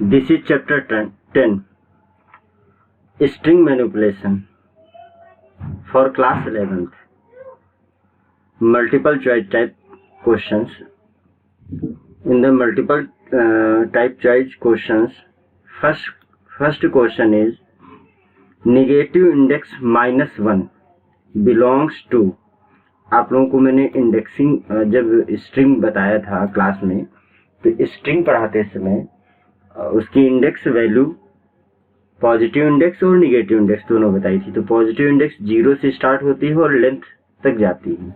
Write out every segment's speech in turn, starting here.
This is chapter 10, string manipulation for class 11th. Multiple choice type questions. In the multiple type choice questions, first question is negative index -1 belongs to. आप लोगों को मैंने indexing जब string बताया था class में, तो string पढ़ाते समय उसकी इंडेक्स वैल्यू पॉजिटिव इंडेक्स और निगेटिव इंडेक्स दोनों बताई थी। तो पॉजिटिव इंडेक्स 0 से स्टार्ट होती है और लेंथ तक जाती है,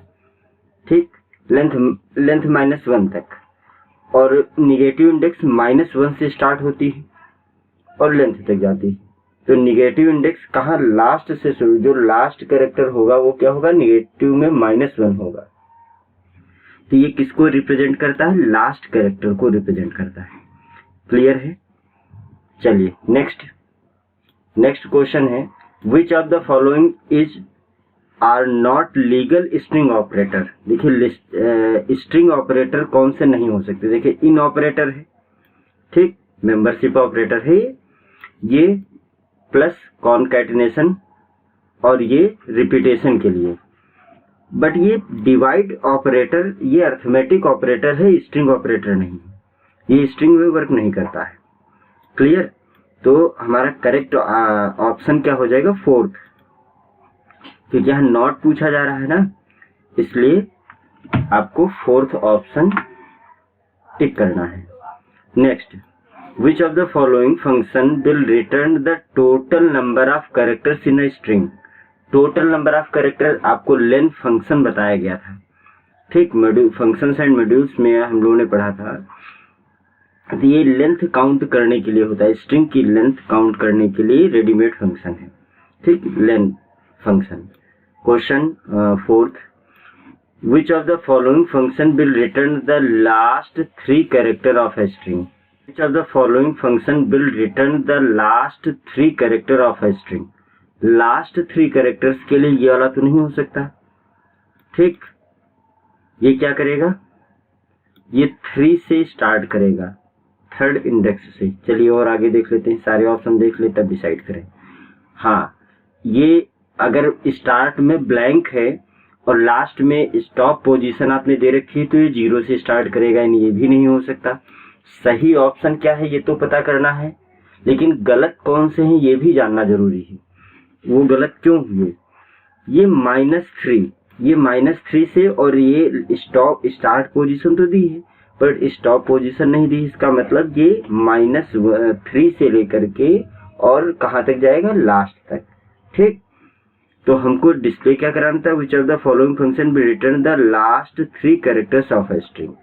ठीक, लेंथ -1 तक, और निगेटिव इंडेक्स -1 से स्टार्ट होती है और लेंथ तक जाती है। तो निगेटिव इंडेक्स कहाँ लास्ट से शुरू, जो लास्ट कैरेक्टर होगा वो क्या होगा, निगेटिव में -1 होगा। तो ये किसको रिप्रेजेंट करता है, लास्ट कैरेक्टर को रिप्रेजेंट करता है। क्लियर है? चलिए नेक्स्ट क्वेश्चन है, which of the following is are not legal string operator. देखिए स्ट्रिंग ऑपरेटर कौन से नहीं हो सकते। देखिए इन ऑपरेटर है, ठीक, मेंबरशिप ऑपरेटर है, ये प्लस कॉनकैटिनेशन और ये रिपीटेशन के लिए। बट ये डिवाइड ऑपरेटर, ये अर्थमेटिक ऑपरेटर है, स्ट्रिंग ऑपरेटर नहीं, ये स्ट्रिंग में वर्क नहीं करता है। क्लियर? तो हमारा करेक्ट ऑप्शन क्या हो जाएगा, 4th, क्योंकि यहाँ नॉट पूछा जा रहा है ना, इसलिए आपको 4th ऑप्शन टिक करना है। Next, which of the following function will return the total number of characters in a string। total number of characters आपको लेंथ फंक्शन बताया गया था, ठीक, मॉड्यूल फंक्शंस एंड मॉड्यूल्स में हम लोगों ने पढ़ा था। तो ये लेंथ काउंट करने के लिए होता है, स्ट्रिंग की लेंथ काउंट करने के लिए रेडीमेड फंक्शन है, ठीक, length function. Question 4th, which of the following function will return the last 3 character of a string। Which of the following function will return the last 3 character of a string। Last 3 characters के लिए ये वाला तो नहीं हो सकता, ठीक, ये क्या करेगा, ये 3 से स्टार्ट करेगा, 3rd इंडेक्स से। चलिए और आगे देख लेते हैं, सारे ऑप्शन देख ले तब डिसाइड करें। हाँ, ये अगर स्टार्ट में ब्लैंक है और लास्ट में स्टॉप पोजीशन आपने दे रखी है तो ये 0 से स्टार्ट करेगा, यानी ये भी नहीं हो सकता। सही ऑप्शन क्या है ये तो पता करना है, लेकिन गलत कौन से हैं ये भी जानना जरूरी है। वो गलत क्यों हुए, ये -3, ये -3 से, और ये स्टार्ट पोजीशन तो दी है पर स्टॉप पोजीशन नहीं दी, इसका मतलब ये -3 से लेकर के और कहाँ तक जाएगा, लास्ट तक, ठीक। तो हमको डिस्प्ले क्या कराना था, विच of the following function will return the last 3 characters of a string.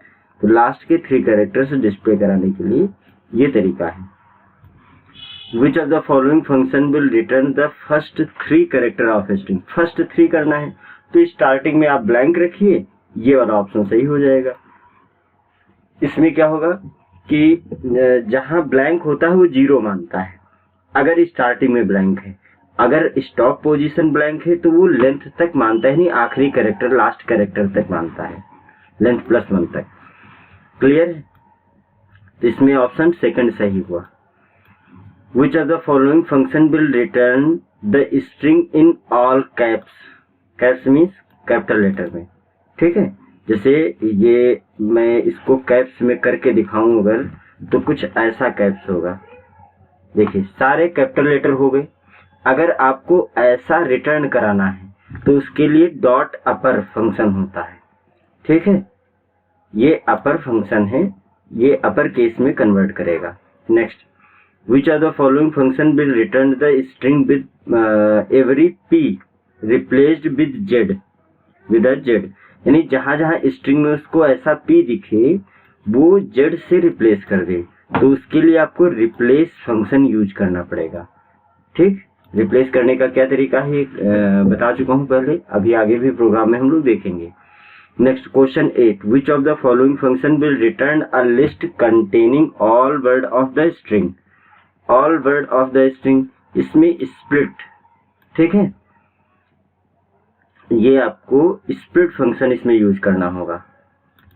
तो लास्ट के 3 कैरेक्टर्स डिस्प्ले कराने के लिए ये तरीका है। Which of the following function will return the first 3 character of a string. First 3 करना है तो स्टार्टिंग में आप ब्लैंक रखिए, ये वाला ऑप्शन सही हो जाएगा। इसमें क्या होगा कि जहां ब्लैंक होता है वो 0 मानता है अगर स्टार्टिंग में ब्लैंक है, अगर स्टॉप पोजीशन ब्लैंक है तो वो लेंथ तक मानता है नहीं, आखिरी कैरेक्टर लास्ट कैरेक्टर तक मानता है, लेंथ +1 तक। क्लियर है? तो इसमें ऑप्शन 2nd सही हुआ। Which of the following function will return the string in all caps. Caps means capital letter में, ठीक है। जैसे ये मैं इसको कैप्स में करके दिखाऊं अगर, तो कुछ ऐसा कैप्स होगा, देखिए सारे कैपिटल लेटर हो गए। अगर आपको ऐसा रिटर्न कराना है तो उसके लिए डॉट अपर फंक्शन होता है, ठीक है, ये अपर फंक्शन है, ये अपर केस में कन्वर्ट करेगा। Next, which of the following function will return the string with every p replaced with z, यानी जहां जहां स्ट्रिंग में उसको ऐसा p दिखे वो z से रिप्लेस कर दे, तो उसके लिए आपको रिप्लेस फंक्शन यूज करना पड़ेगा, ठीक। रिप्लेस करने का क्या तरीका है बता चुका हूं पहले, अभी आगे भी प्रोग्राम में हम लोग देखेंगे। Next question 8, which of the following function will return a list containing all word of the string. All word of the string, इसमें स्प्लिट, ठीक है, ये आपको स्प्लिट फंक्शन इसमें यूज करना होगा।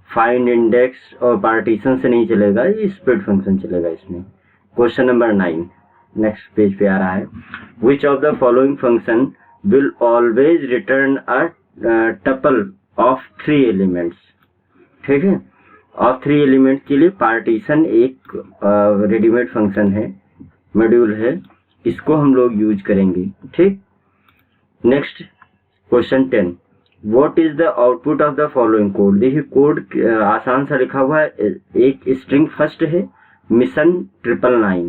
फाइंड इंडेक्स और पार्टीशन से नहीं चलेगा, ये स्प्लिट फंक्शन चलेगा इसमें। क्वेश्चन नंबर 9 नेक्स्ट पेज पे आ रहा है। Which of the following function will always return a tuple of 3 elements. ठीक है, ऑफ 3 एलिमेंट्स के लिए पार्टीशन एक रेडीमेड फंक्शन है, मॉड्यूल है, इसको हम लोग यूज करेंगे। ठीक, next question 10, what is the output of the following code. देखिए कोड आसान सा लिखा हुआ है। एक स्ट्रिंग फर्स्ट है मिशन 999,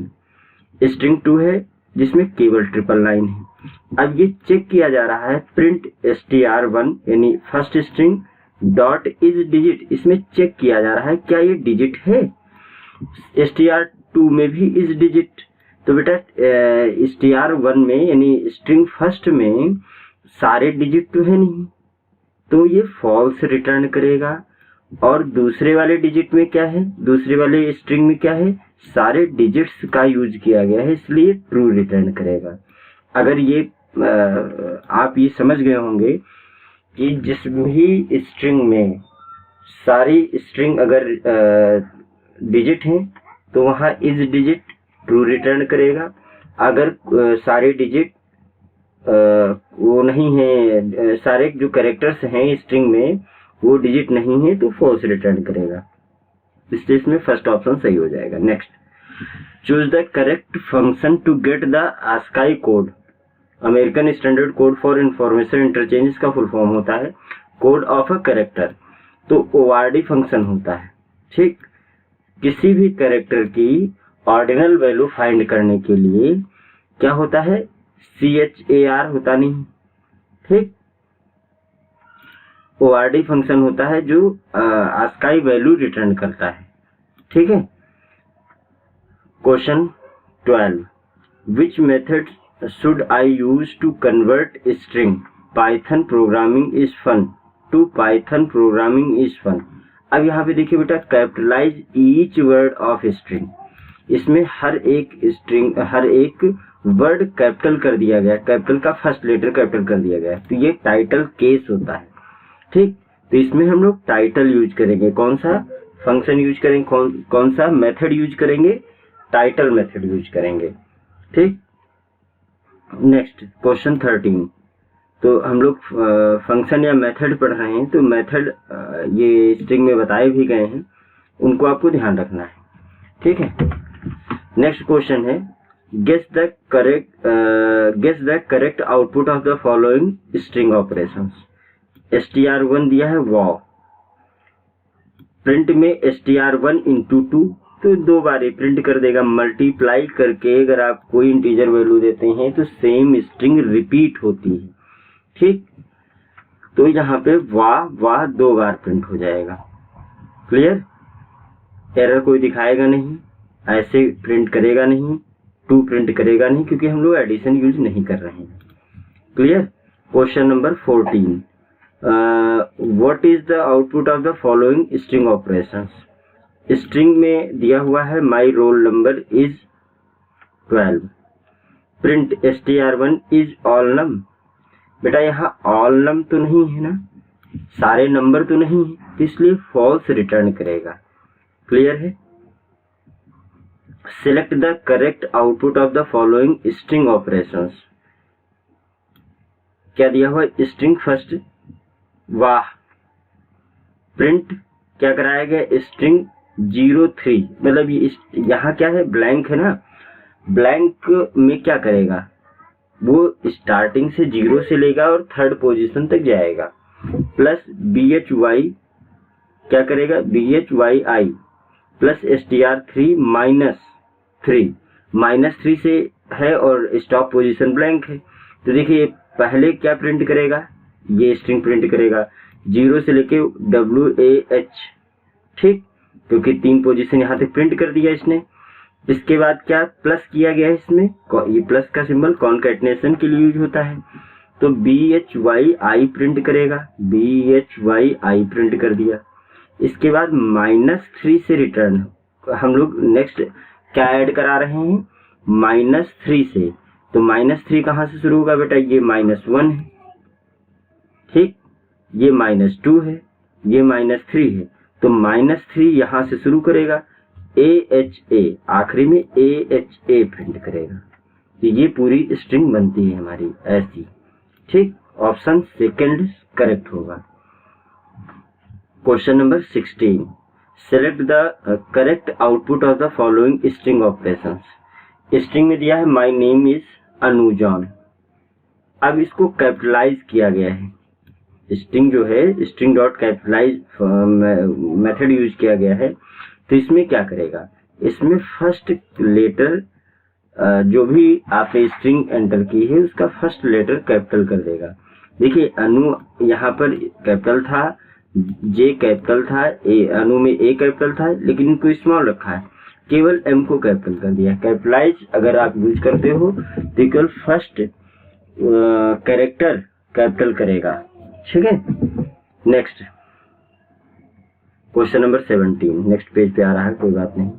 स्ट्रिंग 2 है जिसमें केवल 999 है। अब ये चेक किया जा रहा है प्रिंट str1 यानी first string dot is digit, इसमें चेक किया जा रहा है क्या ये डिजिट है। str2 में भी इज डिजिट, तो बेटा str1 में यानी स्ट्रिंग फर्स्ट में सारे डिजिट तो है नहीं, तो ये फॉल्स रिटर्न करेगा। और दूसरे वाले डिजिट में क्या है, दूसरे वाले स्ट्रिंग में क्या है, सारे डिजिट्स का यूज किया गया है, इसलिए ट्रू रिटर्न करेगा। अगर ये आप ये समझ गए होंगे कि जिस भी स्ट्रिंग में सारी स्ट्रिंग अगर डिजिट हैं तो वहाँ इज डिजिट ट्रू रिटर्न करेगा। अगर सारे डिजिट वो नहीं है, सारे जो कैरेक्टर्स हैं स्ट्रिंग में वो डिजिट नहीं है तो फॉल्स रिटर्न करेगा। इसलिए इसमें फर्स्ट ऑप्शन सही हो जाएगा। Next, choose the correct function to get the ASCII code. American standard code for information interchange का फुल फॉर्म होता है कोड ऑफ अ कैरेक्टर, तो ORD फंक्शन होता है। ठीक, किसी भी कैरेक्टर की ऑर्डिनल वैल्यू फाइंड करने के लिए क्या होता है, CHAR होता नहीं। ठीक, ORD फंक्शन होता है जो ASCII वैल्यू रिटर्न करता है। ठीक है, question 12, which method should I use to convert string Python programming is fun to Python programming is fun. अब यहाँ पे देखिए बेटा, capitalize each word of string, इसमें हर एक स्ट्रिंग हर एक वर्ड कैपिटल कर दिया गया, कैपिटल का फर्स्ट लेटर कैपिटल कर दिया गया, तो ये टाइटल केस होता है। ठीक, तो इसमें हम लोग टाइटल यूज करेंगे। कौन सा फंक्शन यूज करेंगे, कौन सा मेथड यूज करेंगे, टाइटल मेथड यूज करेंगे। ठीक, नेक्स्ट क्वेश्चन 13, तो हम लोग फंक्शन या मेथड पढ़ रहे हैं, तो मेथड ये स्ट्रिंग में बताए भी गए हैं, उनको आपको ध्यान रखना है। ठीक है, नेक्स्ट क्वेश्चन है guess the correct output of the following string operations. str1 दिया है वाव, प्रिंट में str1 into 2, तो 2 बार प्रिंट कर देगा। मल्टीप्लाई करके अगर आप कोई इंटीजर वैल्यू देते हैं तो सेम स्ट्रिंग रिपीट होती है। ठीक, तो यहाँ पे वाह 2 बार प्रिंट हो जाएगा। क्लियर, एरर कोई दिखाएगा नहीं, ऐसे प्रिंट करेगा नहीं, 2 प्रिंट करेगा नहीं, क्योंकि हम लोग एडिशन यूज नहीं कर रहे हैं। Clear, question number 14, what is the output of the following string operations. String में दिया हुआ है my roll number is 12, print str1 is all num. बेटा यहाँ ऑल नम तो नहीं है ना, सारे नंबर तो नहीं है, तो इसलिए फॉल्स रिटर्न करेगा। क्लियर है, select the correct output of the following string operations. क्या दिया हुआ, स्ट्रिंग फर्स्ट वाह, प्रिंट क्या कराया गया, स्ट्रिंग 03, मतलब ये यहाँ क्या है, ब्लैंक है ना, ब्लैंक में क्या करेगा, वो स्टार्टिंग से 0 से लेगा और 3rd पोजीशन तक जाएगा, प्लस BHY क्या करेगा, BHYI प्लस str3 -3 से है और स्टॉप पोजीशन ब्लैंक है, तो देखिए पहले क्या प्रिंट करेगा, ये स्ट्रिंग प्रिंट करेगा 0 से लेके WAH। ठीक, क्योंकि 3 पोजीशन यहाँ तक प्रिंट कर दिया इसने। इसके बाद क्या प्लस किया गया है इसमें, ये प्लस का सिंबल कॉन्कैटिनेशन के लिए यूज होता है, तो BHYI प्रिंट करेगा, BHYI प्रिंट कर दिया। इसके बाद -3 से रिटर्न, हम लोग नेक्स्ट क्या ऐड करा रहे हैं, -3 से, तो -3 कहाँ से शुरू होगा बेटा, ये -1 है। ठीक, ये -2 है, ये -3 है, तो -3 यहाँ से शुरू करेगा, AHA, आखिरी में AHA प्रिंट करेगा। तो ये पूरी स्ट्रिंग बनती है हमारी ऐसी। ठीक, ऑप्शन सेकंड करेक्ट होगा। Question number 16, select the correct output of the following string operations. String में दिया है माई नेम इज अनुजॉन। अब इसको कैपिटलाइज किया गया है। स्ट्रिंग जो है, string dot capitalize method use किया गया है। तो इसमें क्या करेगा, इसमें फर्स्ट लेटर जो भी आपने स्ट्रिंग एंटर की है उसका फर्स्ट लेटर कैपिटल कर देगा। देखिए अनु यहाँ पर कैपिटल था, जे कैपिटल था, अनु में ए कैपिटल था, लेकिन इनको स्मॉल रखा है, केवल एम को कैपिटल कर दिया। कैपिटलाइज अगर आप यूज करते हो तो केवल फर्स्ट कैरेक्टर कैपिटल करेगा। ठीक है, next question number 17, next page पे आ रहा है, कोई बात नहीं।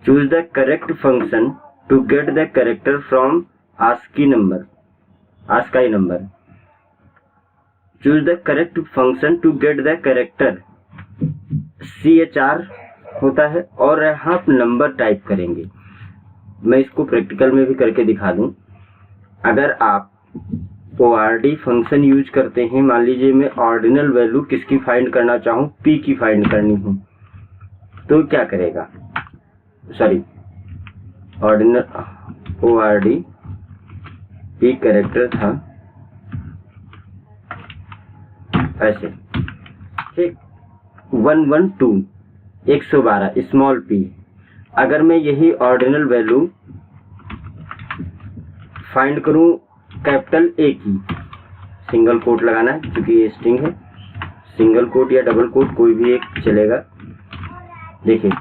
Choose the correct function to get the character from ASCII number. Choose the correct function to get the character, CHR होता है और यहाँ आप नंबर टाइप करेंगे। मैं इसको प्रैक्टिकल में भी करके दिखा दूं। अगर आप ORD फंक्शन यूज करते हैं, मान लीजिए मैं ऑर्डिनल वैल्यू किसकी फाइंड करना चाहूँ, P की फाइंड करनी हो, तो क्या करेगा, sorry ordinal ORD P character था ऐसे। ठीक, 112 112 स्मॉल p। अगर मैं यही ऑर्डिनल वैल्यू फाइंड करूं कैपिटल A की, सिंगल कोट लगाना है क्योंकि ये स्ट्रिंग है, सिंगल कोट या डबल कोट कोई भी एक चलेगा। देखिए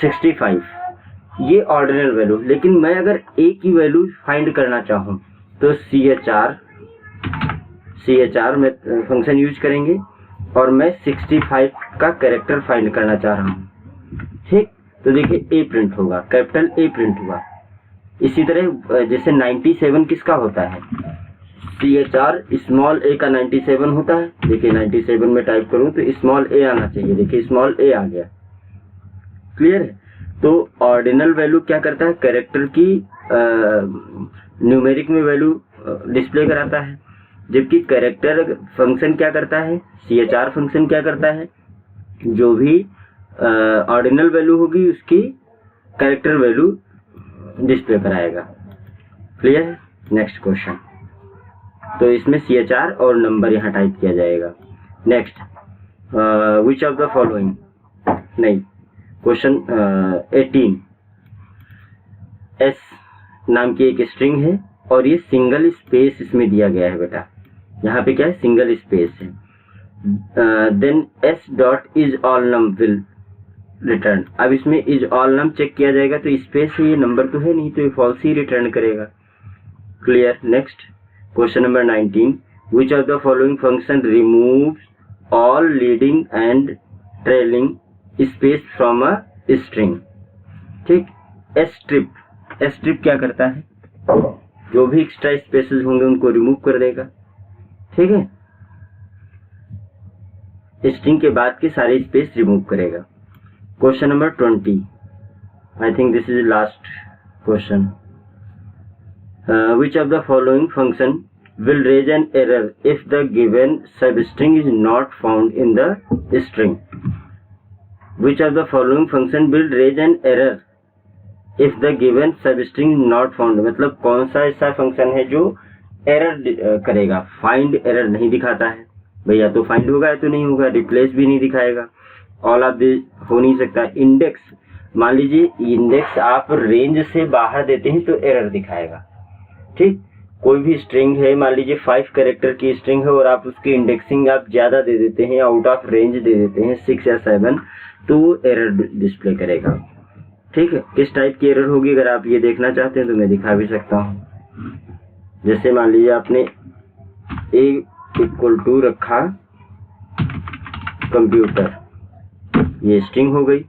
65 ये ऑर्डिनल वैल्यू, लेकिन मैं अगर A की वैल्यू फाइंड करना चाहूं तो CHR में फंक्शन यूज करेंगे और मैं 65 का कैरेक्टर फाइंड करना चाह रहा हूं। ठीक, तो देखिए A प्रिंट होगा, कैपिटल A प्रिंट हुआ। इसी तरह जैसे 97 किसका होता है, CHR स्मॉल a का 97 होता है। देखिए 97 में टाइप करूं तो स्मॉल a आना चाहिए, देखिए स्मॉल a आ गया। क्लियर है। तो ऑर्डिनल वैल्यू क्या करता है, कैरेक्टर की न्यूमेरिक में वैल्यू डिस्प्ले कराता है, जबकि कैरेक्टर फंक्शन क्या करता है, CHR फंक्शन क्या करता है, जो भी ऑर्डिनल वैल्यू होगी उसकी कैरेक्टर वैल्यू डिस्प्ले कराएगा। क्लियर है। नेक्स्ट क्वेश्चन, तो इसमें CHR और नंबर यहाँ टाइप किया जाएगा। Next, which of the following, नहीं क्वेश्चन 18, S नाम की एक स्ट्रिंग है और ये सिंगल स्पेस इसमें दिया गया है बेटा, यहाँ पे क्या है, सिंगल स्पेस है। Then S dot is all num will return. अब इसमें इज ऑल नम चेक किया जाएगा तो स्पेस है, ये नंबर तो है नहीं, तो ये फॉल्स ही रिटर्न करेगा। Clear. Next question number 19, which of the following function removes all leading and trailing space from a string. ठीक, स्ट्रिप क्या करता है, जो भी एक्स्ट्रा स्पेसेस होंगे उनको रिमूव कर देगा। ठीक है, स्ट्रिंग के बाद के सारे स्पेस रिमूव करेगा। Question number 20, I think this is last question. Which of the following function will raise an error if the given substring is not found in the string? Which of the following function will raise an error if the given substring is not found? मतलब कौन सा ऐसा function है जो error करेगा, find error नहीं दिखाता है भैया, तो फाइंड होगा या तो नहीं होगा, रिप्लेस भी नहीं दिखाएगा, ऑल ऑफ दिस हो नहीं सकता। इंडेक्स, मान लीजिए इंडेक्स आप रेंज से बाहर देते हैं तो एरर दिखाएगा। ठीक, कोई भी स्ट्रिंग है, मान लीजिए 5 कैरेक्टर की स्ट्रिंग है और आप उसकी इंडेक्सिंग आप ज्यादा दे देते हैं, आउट ऑफ रेंज दे देते हैं 6 या 7, तो वो एरर डिस्प्ले करेगा। ठीक है, किस टाइप की एरर होगी अगर आप ये देखना चाहते हैं तो मैं दिखा भी सकता हूँ। जैसे मान लीजिए आपने A = रखा कंप्यूटर, ये स्ट्रिंग हो गई।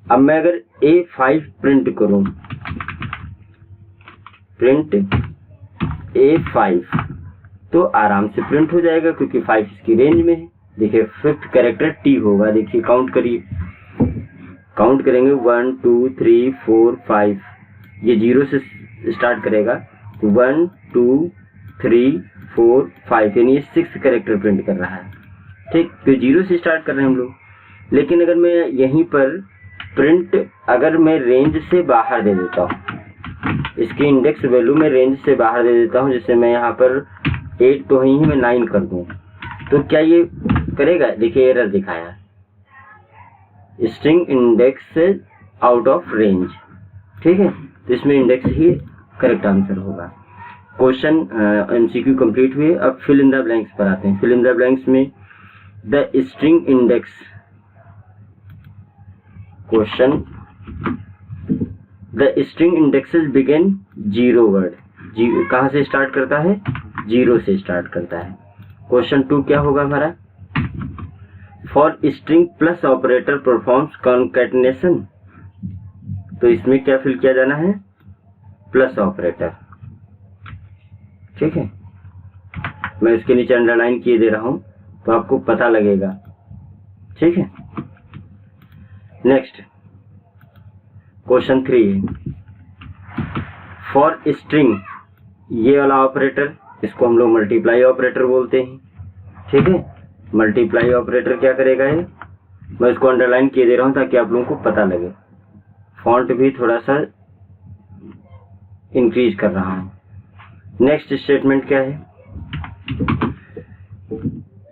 अब मैं अगर A5 प्रिंट करूं, प्रिंट A5, तो आराम से प्रिंट हो जाएगा क्योंकि 5 इसकी रेंज में है। देखिए 5th कैरेक्टर T होगा, देखिए काउंट करिए, काउंट करेंगे 1 2 3 4 5, ये 0 से स्टार्ट करेगा 1 2 3 4 5, यानी ये 6 कैरेक्टर प्रिंट कर रहा है। ठीक, तो 0 से स्टार्ट कर रहे हैं हम लोग। लेकिन अगर मैं यहीं पर प्रिंट अगर मैं रेंज से बाहर दे देता हूँ, इसकी इंडेक्स वैल्यू में रेंज से बाहर दे देता हूँ, जैसे मैं यहाँ पर 8 तो ही मैं 9 कर दूँ, तो क्या ये करेगा? देखिए एरर दिखाया, string index out of range. ठीक है, तो इसमें इंडेक्स ही करेक्ट आंसर होगा। क्वेश्चन एमसीक्यू कंप्लीट हुए। अब फिल इन द ब्लैंक्स पर आते हैं। फिल इन द ब्लैंक्स में the string index, question the string indexes begin 0 word, कहाँ से स्टार्ट करता है? 0 से स्टार्ट करता है। क्वेश्चन 2 क्या होगा हमारा? For string plus operator performs concatenation, तो इसमें क्या फिल किया जाना है? Plus operator. ठीक है, मैं इसके नीचे अंडरलाइन किए दे रहा हूं तो आपको पता लगेगा। ठीक है, नेक्स्ट क्वेश्चन 3 फॉर स्ट्रिंग, ये वाला ऑपरेटर, इसको हम लोग मल्टीप्लाई ऑपरेटर बोलते हैं। ठीक है, मल्टीप्लाई ऑपरेटर क्या करेगा? ये मैं इसको अंडरलाइन किए दे रहा हूं ताकि आप लोगों को पता लगे। फॉन्ट भी थोड़ा सा इंक्रीज कर रहा हूं। नेक्स्ट स्टेटमेंट क्या है?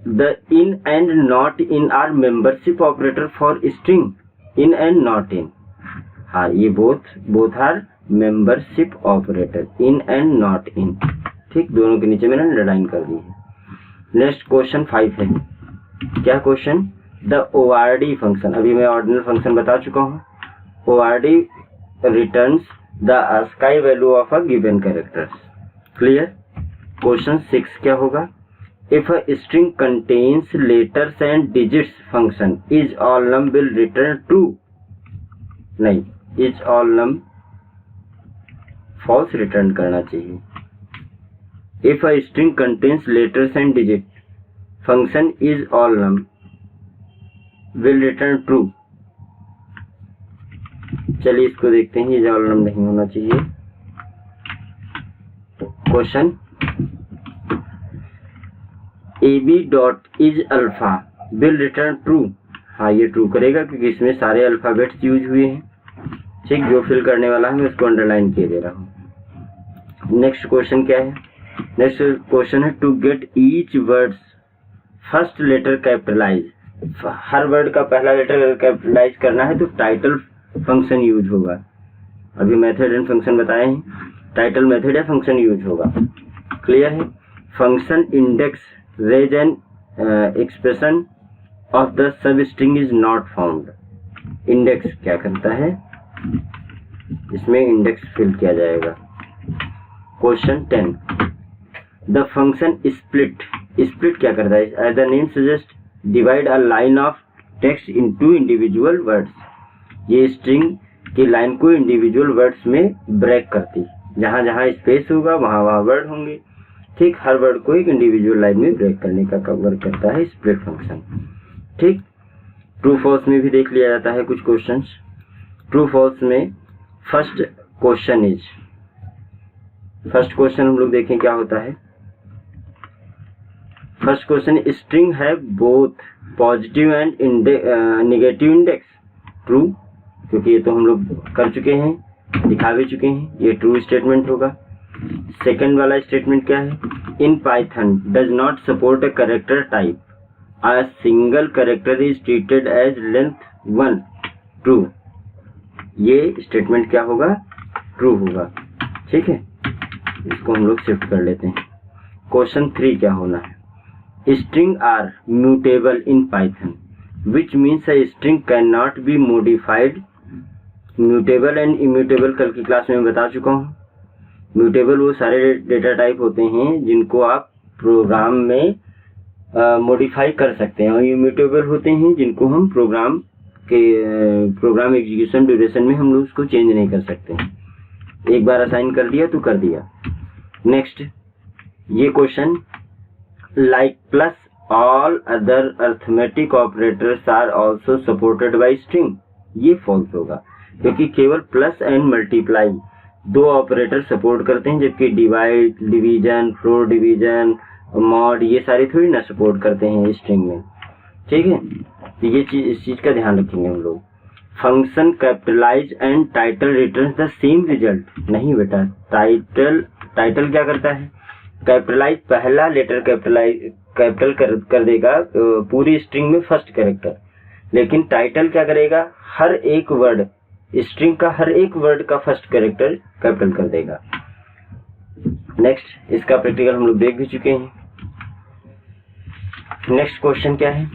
The in and not in are membership operator for string. In and not in, हाँ, ये both are membership operator, in and not in. ठीक, दोनों के नीचे मैंने अंडरलाइन कर दी है। नेक्स्ट क्वेश्चन 5 है। क्या क्वेश्चन? द ओआरडी फंक्शन, अभी मैं ऑर्डिनल फंक्शन बता चुका हूँ। ORD returns the ASCII value of a given characters. Clear? Question 6 क्या होगा? If a string contains letters and digits function is all num will return true. नहीं, is all num false return करना चाहिए। If a string contains letters and digit function is all num will return true. चलिए इसको देखते हैं, is all नम नहीं होना चाहिए। Question ab dot is alpha will return true. हाँ, ये ट्रू करेगा क्योंकि इसमें सारे अल्फाबेट्स यूज हुए हैं। ठीक, जो फिल करने वाला है मैं उसको अंडरलाइन किए दे रहा हूँ। नेक्स्ट क्वेश्चन क्या है? नेक्स्ट क्वेश्चन है to get each words first letter capitalize. हर वर्ड का पहला लेटर कैपिटलाइज करना है तो टाइटल फंक्शन यूज होगा। अभी मेथड एंड फंक्शन बताए हैं, टाइटल मेथड या फंक्शन यूज होगा। क्लियर है? Function index raise an expression of the substring is not found. Index क्या करता है? इसमें इंडेक्स फिल किया जाएगा। Question 10 the function split. Split क्या करता है? As the name suggest divide a line of text into individual words. ये स्ट्रिंग की लाइन को इंडिविजुअल वर्ड्स में ब्रेक करती, जहां जहां स्पेस होगा वहां वहां वर्ड होंगे। ठीक, हर वर्ड को एक इंडिविजुअल लाइन में ब्रेक करने का कवर करता है स्प्लिट फंक्शन। ठीक, ट्रू फॉल्स में भी देख लिया जाता है कुछ क्वेश्चंस। ट्रू फॉल्स में first question is, first question हम लोग देखें क्या होता है। फर्स्ट क्वेश्चन, स्ट्रिंग है both positive and negative index. True, क्योंकि ये तो हम लोग कर चुके हैं, दिखा भी चुके हैं, ये ट्रू स्टेटमेंट होगा। सेकेंड वाला स्टेटमेंट क्या है? In Python does not support a character type, a single character is treated as length 1। True, ये स्टेटमेंट क्या होगा? ट्रू होगा। ठीक है, इसको हम लोग शिफ्ट कर लेते हैं। क्वेश्चन 3 क्या होना है? String are mutable in Python which means a string can not be modified. Mutable and immutable कल की क्लास में बता चुका हूँ। म्यूटेबल वो सारे डेटा टाइप होते हैं जिनको आप प्रोग्राम में मॉडिफाई कर सकते हैं, और इम्यूटेबल होते हैं जिनको हम प्रोग्राम एग्जीक्यूशन ड्यूरेशन में हम लोग उसको चेंज नहीं कर सकते हैं। एक बार असाइन कर दिया तो कर दिया। नेक्स्ट, ये question like plus all other arithmetic operators are also supported by string. ये फॉल्स होगा, क्योंकि केवल प्लस एंड मल्टीप्लाई दो ऑपरेटर सपोर्ट करते हैं, जबकि divide, division, floor division, mod ये सारे थोड़ी ना सपोर्ट करते हैं स्ट्रिंग में। ठीक है, तो ये चीज, इस चीज का ध्यान रखेंगे हम लोग। Function capitalize and title returns the same result, नहीं बेटा, टाइटल क्या करता है, कैपिटलाइज पहला लेटर कैपिटल कर देगा पूरी स्ट्रिंग में फर्स्ट कैरेक्टर, लेकिन टाइटल क्या करेगा, हर एक वर्ड, स्ट्रिंग का हर एक वर्ड का फर्स्ट कैरेक्टर कैपिटल कर देगा। नेक्स्ट, इसका प्रैक्टिकल हम लोग देख भी चुके हैं। नेक्स्ट क्वेश्चन क्या है,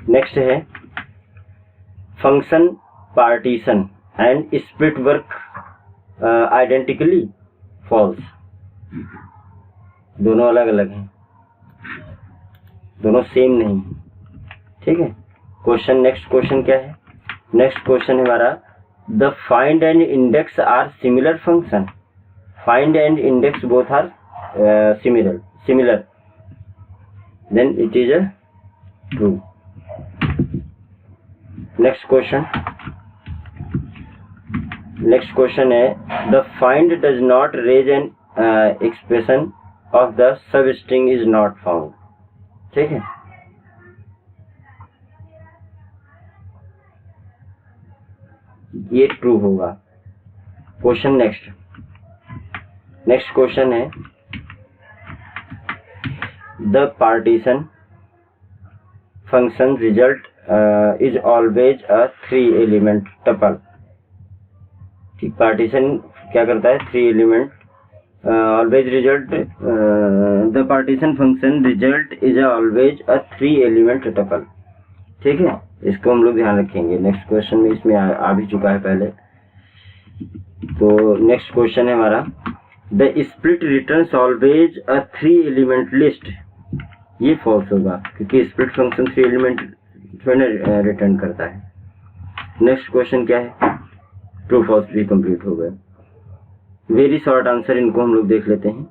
नेक्स्ट है function partition and split work identically false. दोनों अलग अलग हैं, दोनों सेम नहीं। ठीक है, क्वेश्चन, नेक्स्ट क्वेश्चन क्या है, नेक्स्ट क्वेश्चन है हमारा, the find and index are similar function, find and index both are similar, then it is a true. Next question है, the find does not raise an expression of the substring is not found. ठीक है, ये true होगा। Question next question है, the partition function result is always a 3 element tuple। ठीक, partition क्या करता है, 3 element always result the partition function result is always a 3 element tuple। ठीक है, इसको हम लोग ध्यान रखेंगे। नेक्स्ट क्वेश्चन में इसमें आ भी चुका है पहले। तो नेक्स्ट क्वेश्चन है हमारा, the split returns always a 3 element list. ये फॉल्स होगा, क्योंकि स्प्लिट फंक्शन 3 एलिमेंट रिटर्न करता है। नेक्स्ट क्वेश्चन क्या है, ट्रू फॉल्स भी कंप्लीट हो गए। वेरी शॉर्ट आंसर, इनको हम लोग देख लेते हैं।